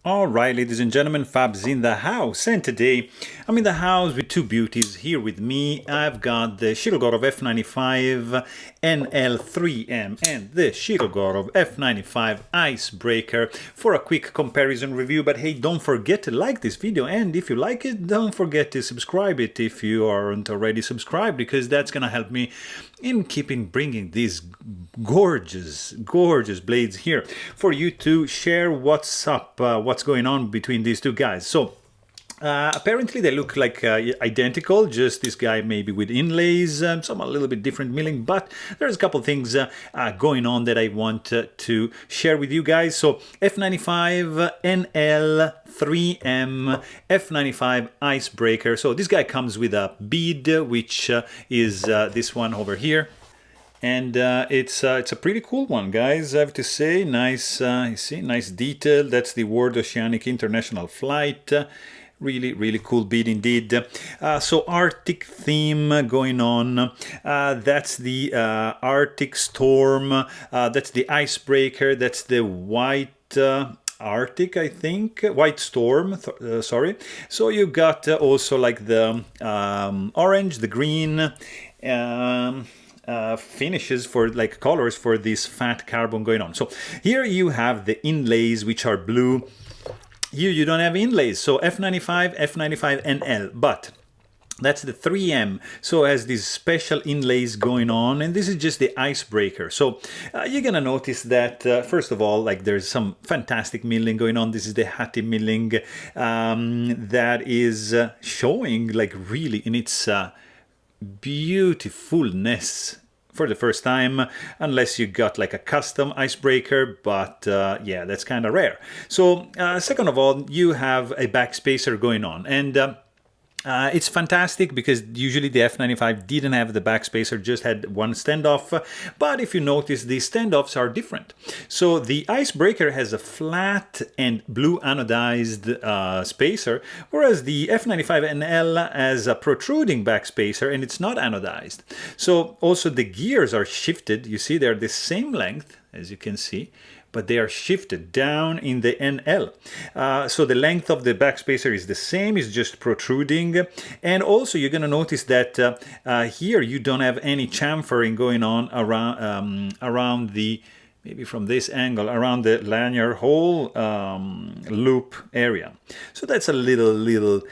Alright, ladies and gentlemen, Fab's in the house, and today I'm in the house with two beauties. Here with me I've got the Shirogorov F95 NL 3M and the Shirogorov F95 Icebreaker for a quick comparison review. But hey, don't forget to like this video, and if you like it, don't forget to subscribe it if you aren't already subscribed, because that's gonna help me in keeping bringing these gorgeous blades here for you to share what's up, what's going on between these two guys. So apparently they look like identical, just this guy maybe with inlays, some a little bit different milling, but there's a couple things going on that I want to share with you guys. So F95 NL 3M F95 Icebreaker. So this guy comes with a bead, which is this one over here. And it's a pretty cool one, guys, I have to say. Nice, you see, nice detail. That's the World Oceanic International Flight. Really cool bead indeed. So Arctic theme going on. That's the Arctic Storm. That's the Icebreaker. That's the White Arctic, I think, White Storm, sorry. So you got also like the orange, the green, finishes for like colors for this fat carbon going on. So here you have the inlays, which are blue. Here you don't have inlays, so F95 NL, but that's the 3M, so it has these special inlays going on, and this is just the Icebreaker. So you're gonna notice that first of all, like there's some fantastic milling going on. This is the Hattie milling that is showing like really in its beautifulness for the first time, unless you got like a custom icebreaker, but yeah, that's kind of rare. So second of all, you have a backspacer going on, and it's fantastic because usually the F95 didn't have the backspacer, just had one standoff. But if you notice, the standoffs are different. So the Icebreaker has a flat and blue anodized spacer, whereas the F95 NL has a protruding backspacer and it's not anodized. So also the gears are shifted. You see, they're the same length, as you can see, but they are shifted down in the NL. So the length of the backspacer is the same, it's just protruding. And also you're gonna notice that here you don't have any chamfering going on around the, maybe from this angle, around the lanyard hole loop area. So that's a little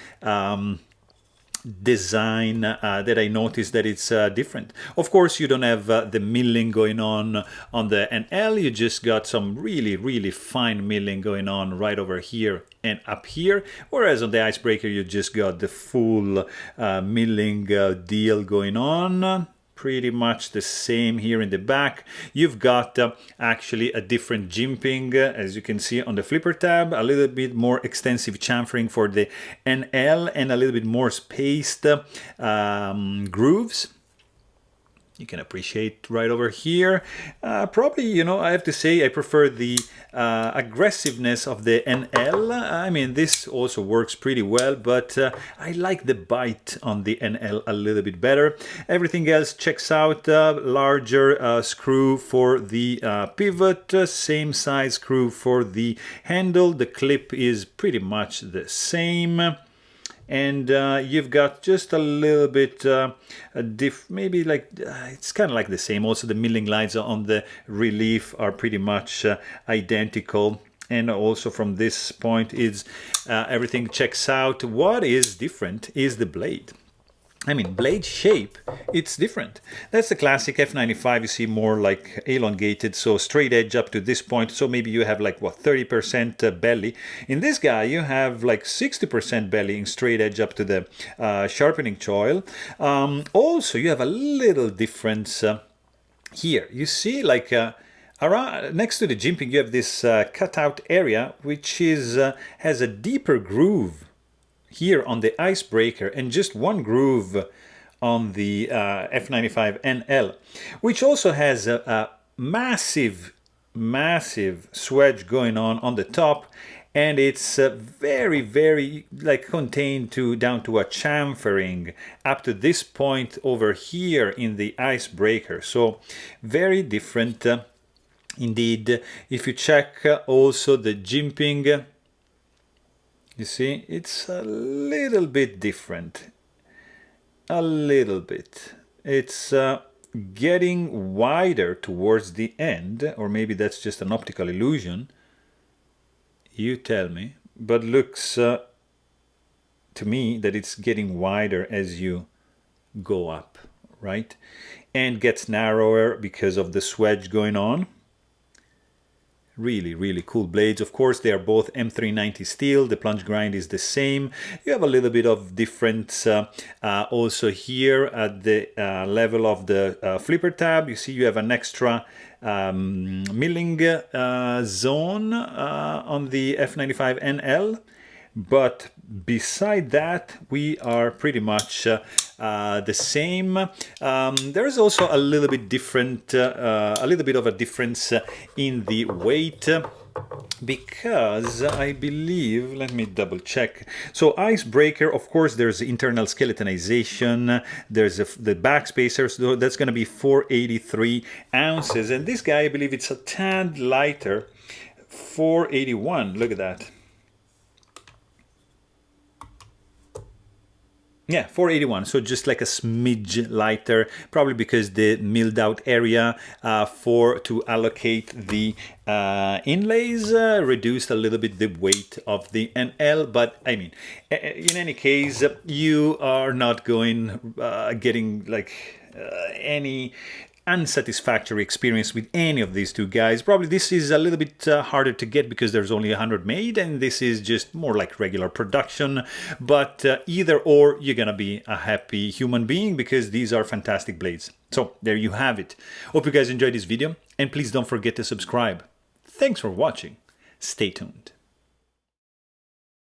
design that I noticed that it's different. Of course, you don't have the milling going on the NL. You just got some really fine milling going on right over here and up here, whereas on the Icebreaker you just got the full milling deal going on. Pretty much the same here in the back. You've got actually a different jimping, as you can see on the flipper tab, a little bit more extensive chamfering for the NL, and a little bit more spaced grooves. You can appreciate right over here. Probably, you know, I have to say I prefer the aggressiveness of the NL. I mean, this also works pretty well, but I like the bite on the NL a little bit better. Everything else checks out. Larger screw for the pivot, same size screw for the handle. The clip is pretty much the same. And you've got just a little bit maybe like it's kind of like the same. Also the milling lines on the relief are pretty much identical, and also from this point is everything checks out. What is different is the blade. I mean, blade shape, it's different. That's the classic F95, you see more like elongated, so straight edge up to this point. So maybe you have like, what, 30% belly. In this guy, you have like 60% belly in straight edge up to the sharpening choil. Also, you have a little difference here. You see like around, next to the jimping, you have this cutout area, which is has a deeper groove here on the Icebreaker and just one groove on the F95 NL, which also has a massive swedge going on the top, and it's very like contained to down to a chamfering up to this point over here in the Icebreaker. So very different indeed. If you check also the jimping, You see, it's a little bit different. A little bit. It's getting wider towards the end, or maybe that's just an optical illusion. You tell me. But looks to me that it's getting wider as you go up, right? And gets narrower because of the swedge going on. Really, really cool blades. Of course, they are both M390 steel. The plunge grind is the same. You have a little bit of difference also here at the level of the flipper tab. You see you have an extra milling zone on the F95 NL. But beside that, we are pretty much the same. There is also a little bit different, a little bit of a difference in the weight. Because I believe, let me double check. So Icebreaker, of course, there's internal skeletonization. There's the backspacer, so that's going to be 483 ounces. And this guy, I believe it's a tad lighter, 481. Look at that. Yeah, 481, so just like a smidge lighter, probably because the milled out area to allocate the inlays reduced a little bit the weight of the NL, but I mean, in any case, you are not getting like any unsatisfactory experience with any of these two guys. Probably this is a little bit harder to get because there's only 100 made, and this is just more like regular production. But either or, you're gonna be a happy human being because these are fantastic blades. So there you have it. Hope you guys enjoyed this video, and please don't forget to subscribe. Thanks for watching. Stay tuned.